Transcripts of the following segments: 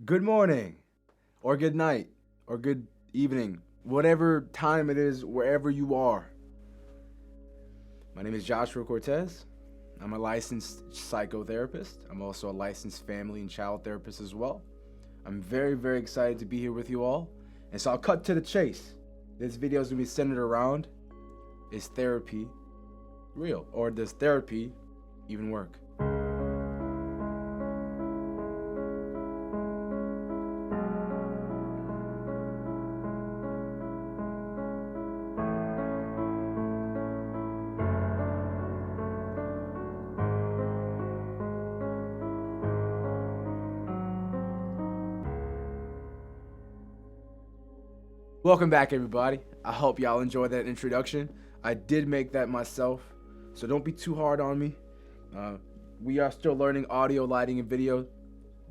Good morning, or good night, or good evening, whatever time it is, wherever you are. My name is Joshua Cortez. I'm a licensed psychotherapist. I'm also a licensed family and child therapist as well. I'm very, very excited to be here with you all. And so I'll cut to the chase. This video is going to be centered around, is therapy real? Or does therapy even work? Welcome back, everybody. I hope y'all enjoyed that introduction. I did make that myself, so don't be too hard on me. We are still learning audio, lighting, and video.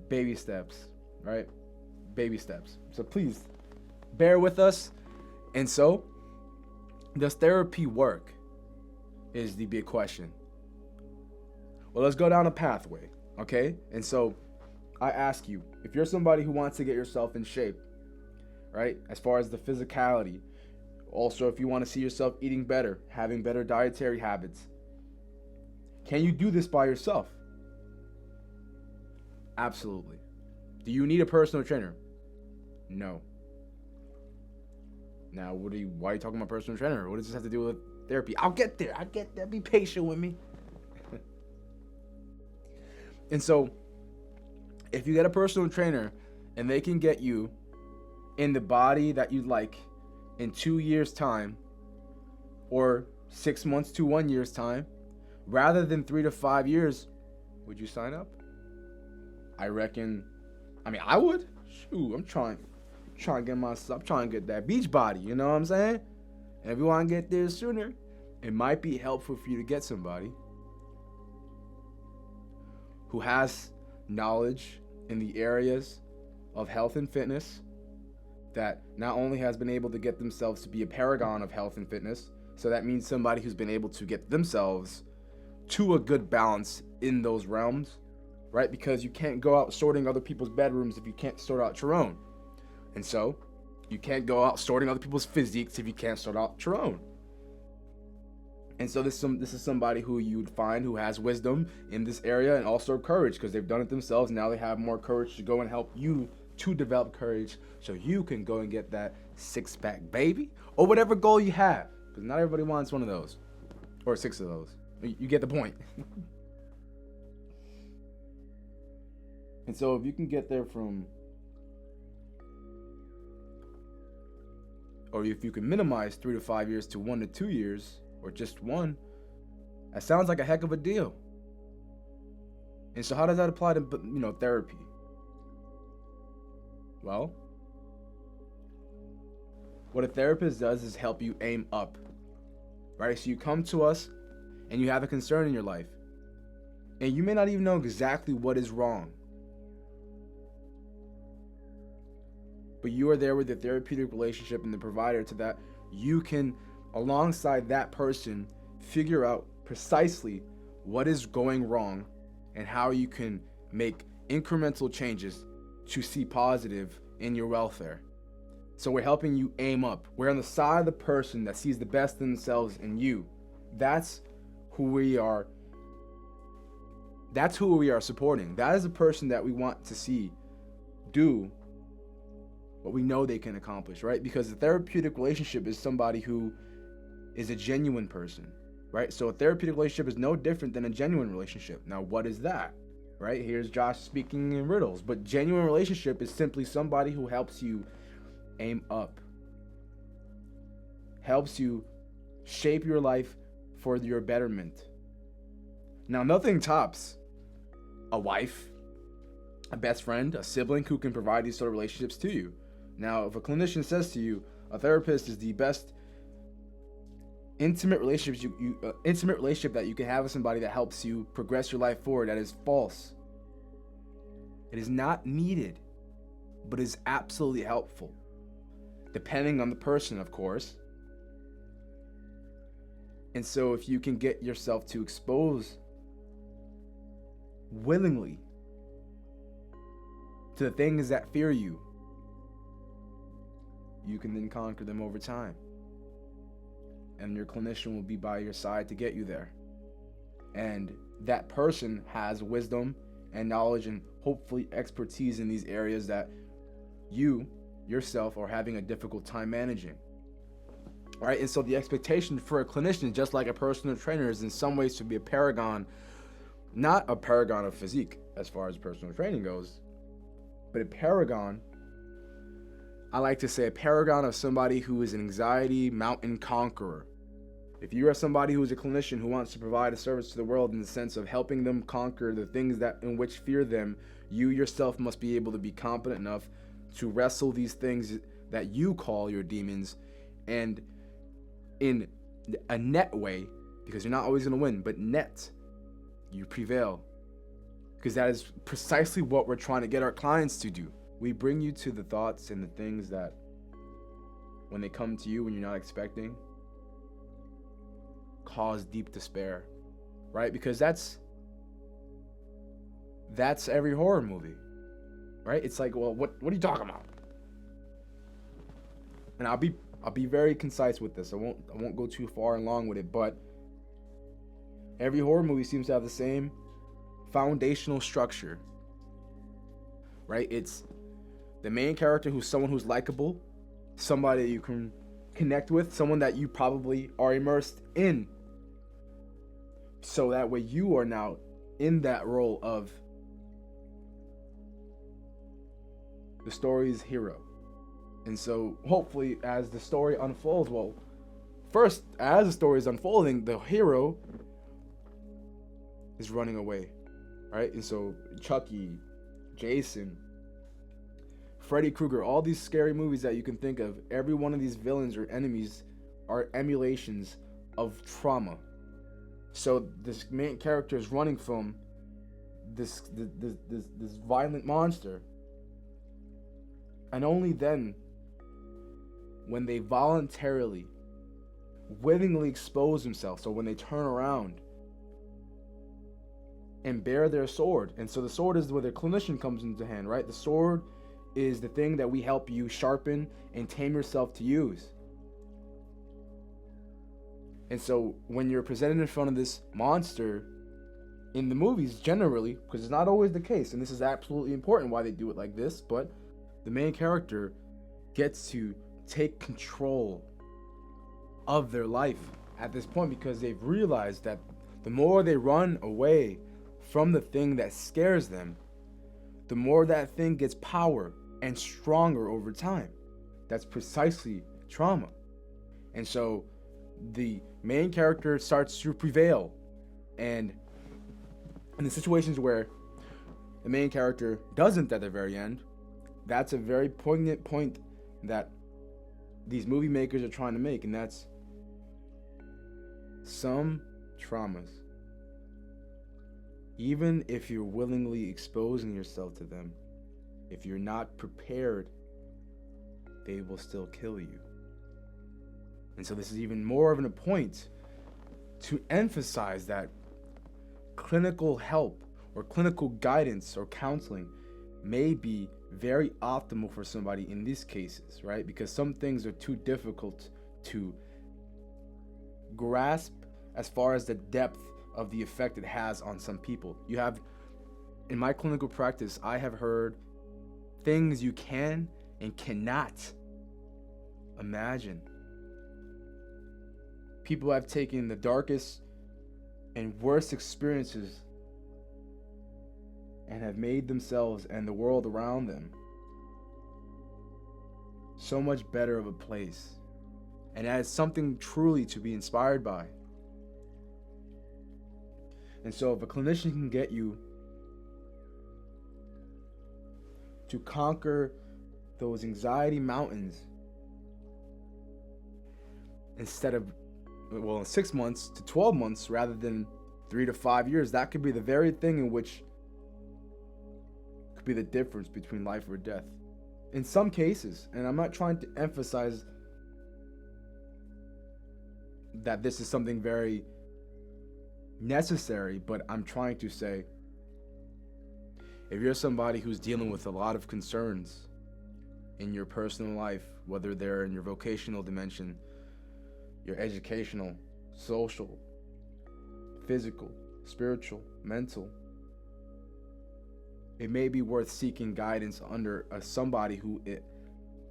Baby steps, right? Baby steps. So please, bear with us. And so, does therapy work? Is the big question. Well, let's go down a pathway, okay? And so, I ask you, if you're somebody who wants to get yourself in shape, right? As far as the physicality. Also, if you want to see yourself eating better, having better dietary habits, can you do this by yourself? Absolutely. Do you need a personal trainer? No. Now, why are you talking about personal trainer? What does this have to do with therapy? I'll get there. Be patient with me. And so, if you get a personal trainer and they can get you in the body that you'd like in 2 years' time, or 6 months to 1 year's time, rather than 3 to 5 years, would you sign up? I reckon. I would. Shoot, I'm trying to get that beach body. You know what I'm saying? And if you want to get there sooner, it might be helpful for you to get somebody who has knowledge in the areas of health and fitness, that not only has been able to get themselves to be a paragon of health and fitness, so that means somebody who's been able to get themselves to a good balance in those realms, right? Because you can't go out sorting other people's bedrooms if you can't sort out your own. And so, you can't go out sorting other people's physiques if you can't sort out your own. And so this is somebody who you'd find who has wisdom in this area and also courage, because they've done it themselves. Now they have more courage to go and help you to develop courage so you can go and get that six-pack, baby, or whatever goal you have, because not everybody wants one of those or 6 of those. You get the point. And so if you can get there or if you can minimize 3 to 5 years to 1 to 2 years, or just 1, that sounds like a heck of a deal. And so how does that apply to therapy? Well, what a therapist does is help you aim up, right? So you come to us and you have a concern in your life, and you may not even know exactly what is wrong, but you are there with the therapeutic relationship and the provider to that. You can, alongside that person, figure out precisely what is going wrong and how you can make incremental changes to see positive in your welfare. So we're helping you aim up. We're on the side of the person that sees the best in themselves in you. That's who we are. That's who we are supporting. That is the person that we want to see do what we know they can accomplish, right? Because the therapeutic relationship is somebody who is a genuine person, right? So a therapeutic relationship is no different than a genuine relationship. Now, what is that? Right? Here's Josh speaking in riddles. But genuine relationship is simply somebody who helps you aim up, helps you shape your life for your betterment. Now, nothing tops a wife, a best friend, a sibling who can provide these sort of relationships to you. Now, if a clinician says to you, a therapist is the best intimate relationship that you can have with somebody that helps you progress your life forward, that is false. It is not needed, but is absolutely helpful, depending on the person, of course. And so if you can get yourself to expose willingly to the things that fear you, you can then conquer them over time. And your clinician will be by your side to get you there. And that person has wisdom and knowledge and hopefully expertise in these areas that you yourself are having a difficult time managing. All right, and so the expectation for a clinician, just like a personal trainer, is in some ways to be a paragon, not a paragon of physique as far as personal training goes, but a paragon, I like to say a paragon of somebody who is an anxiety mountain conqueror. If you are somebody who is a clinician who wants to provide a service to the world in the sense of helping them conquer the things that in which fear them, you yourself must be able to be competent enough to wrestle these things that you call your demons, and in a net way, because you're not always going to win, but net, you prevail. Because that is precisely what we're trying to get our clients to do. We bring you to the thoughts and the things that, when they come to you when you're not expecting, cause deep despair, right? Because that's every horror movie, right? It's like, well, what are you talking about? And I'll be very concise with this. I won't go too far and long with it, but every horror movie seems to have the same foundational structure, right? It's the main character who's someone who's likable, somebody that you can connect with, someone that you probably are immersed in. So that way you are now in that role of the story's hero. And so hopefully as the story unfolds, well, first, as the story is unfolding, the hero is running away, right? And so Chucky, Jason, Freddy Krueger, all these scary movies that you can think of, every one of these villains or enemies are emulations of trauma. So this main character is running from this violent monster. And only then, when they voluntarily, willingly expose themselves, so when they turn around and bear their sword. And so the sword is where the clinician comes into hand, right? The sword is the thing that we help you sharpen and tame yourself to use. And so when you're presented in front of this monster in the movies, generally, because it's not always the case, and this is absolutely important why they do it like this, but the main character gets to take control of their life at this point, because they've realized that the more they run away from the thing that scares them, the more that thing gets power and stronger over time. That's precisely trauma. And so the main character starts to prevail, and in the situations where the main character doesn't at the very end, that's a very poignant point that these movie makers are trying to make, and that's some traumas, even if you're willingly exposing yourself to them, if you're not prepared, they will still kill you. And so this is even more of a point to emphasize that clinical help or clinical guidance or counseling may be very optimal for somebody in these cases, right? Because some things are too difficult to grasp as far as the depth of the effect it has on some people. You have, in my clinical practice, I have heard things you can and cannot imagine. People have taken the darkest and worst experiences and have made themselves and the world around them so much better of a place. And that is something truly to be inspired by. And so if a clinician can get you to conquer those anxiety mountains instead of, well, in 6 months to 12 months rather than 3 to 5 years, that could be the very thing in which could be the difference between life or death. In some cases, and I'm not trying to emphasize that this is something very necessary, but I'm trying to say If you're somebody who's dealing with a lot of concerns in your personal life, whether they're in your vocational dimension, your educational, social, physical, spiritual, mental, it may be worth seeking guidance under somebody who,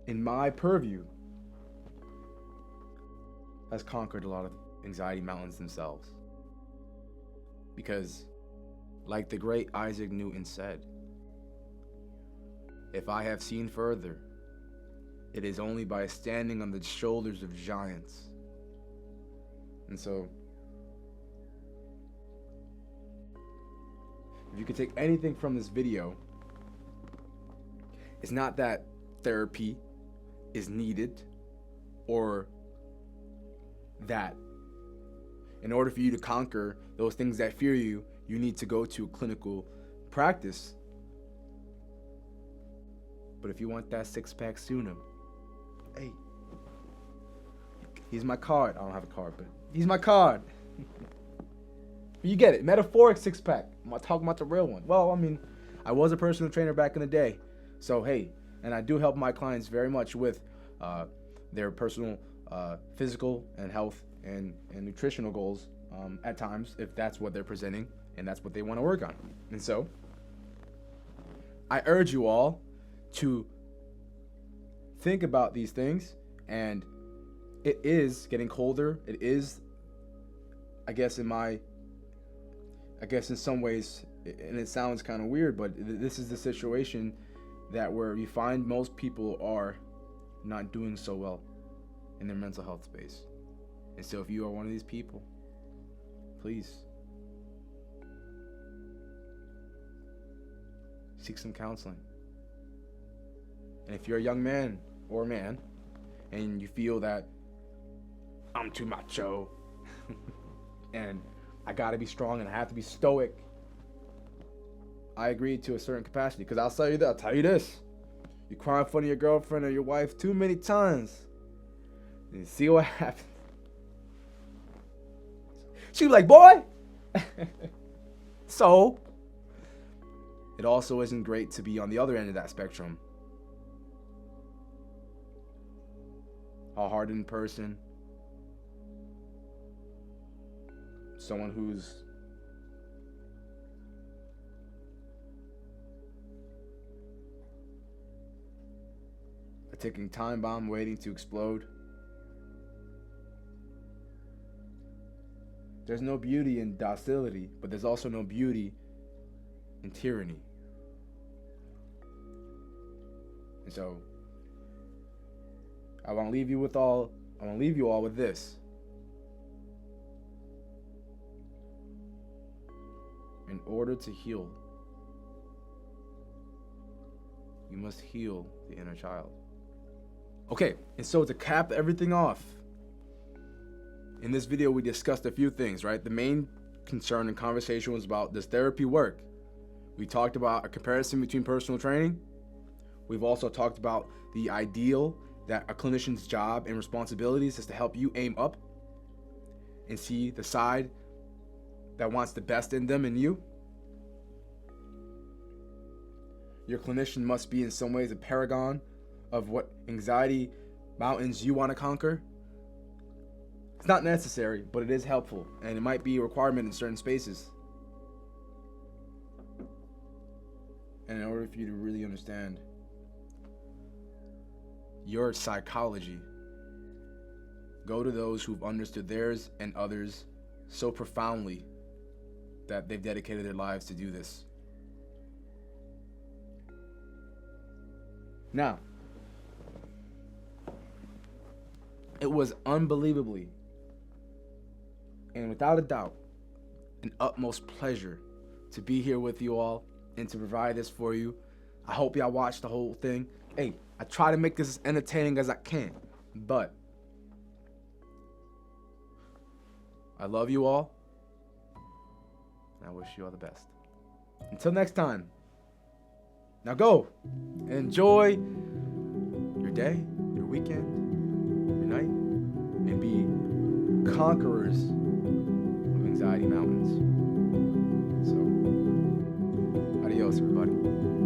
in my purview, has conquered a lot of anxiety mountains themselves. Because, like the great Isaac Newton said, if I have seen further, it is only by standing on the shoulders of giants. And so, if you could take anything from this video, it's not that therapy is needed, or that in order for you to conquer those things that fear you, you need to go to clinical practice. But if you want that six-pack sooner, hey, here's my card. I don't have a card, but here's my card. You get it. Metaphoric six-pack. I'm not talking about the real one. Well, I mean, I was a personal trainer back in the day. So, hey, and I do help my clients very much with their personal physical and health and nutritional goals at times, if that's what they're presenting and that's what they want to work on. And so, I urge you all to think about these things. And it is getting colder. It is, I guess in some ways, and it sounds kind of weird, but this is the situation that where you find most people are not doing so well in their mental health space. And so if you are one of these people, please seek some counseling. And if you're a young man or a man and you feel that I'm too macho and I gotta be strong and I have to be stoic, I agree to a certain capacity. Because I'll tell you this. You cry in front of your girlfriend or your wife too many times, and you see what happens. She was like, boy. So, it also isn't great to be on the other end of that spectrum. A hardened person, someone who's a ticking time bomb waiting to explode. There's no beauty in docility, but there's also no beauty in tyranny. And so, I want to leave you all with this. In order to heal, you must heal the inner child. Okay, and so to cap everything off, in this video we discussed a few things, right? The main concern and conversation was about, does therapy work? We talked about a comparison between personal training. We've also talked about the ideal that a clinician's job and responsibilities is to help you aim up and see the side that wants the best in them and you. Your clinician must be in some ways a paragon of what anxiety mountains you want to conquer. It's not necessary, but it is helpful, and it might be a requirement in certain spaces. And in order for you to really understand your psychology, go to those who've understood theirs and others so profoundly that they've dedicated their lives to do this. Now, it was unbelievably and without a doubt an utmost pleasure to be here with you all and to provide this for you. I hope y'all watched the whole thing. Hey, I try to make this as entertaining as I can, but I love you all, and I wish you all the best. Until next time, now go and enjoy your day, your weekend, your night, and be conquerors of anxiety mountains. So, adios. Adios, everybody.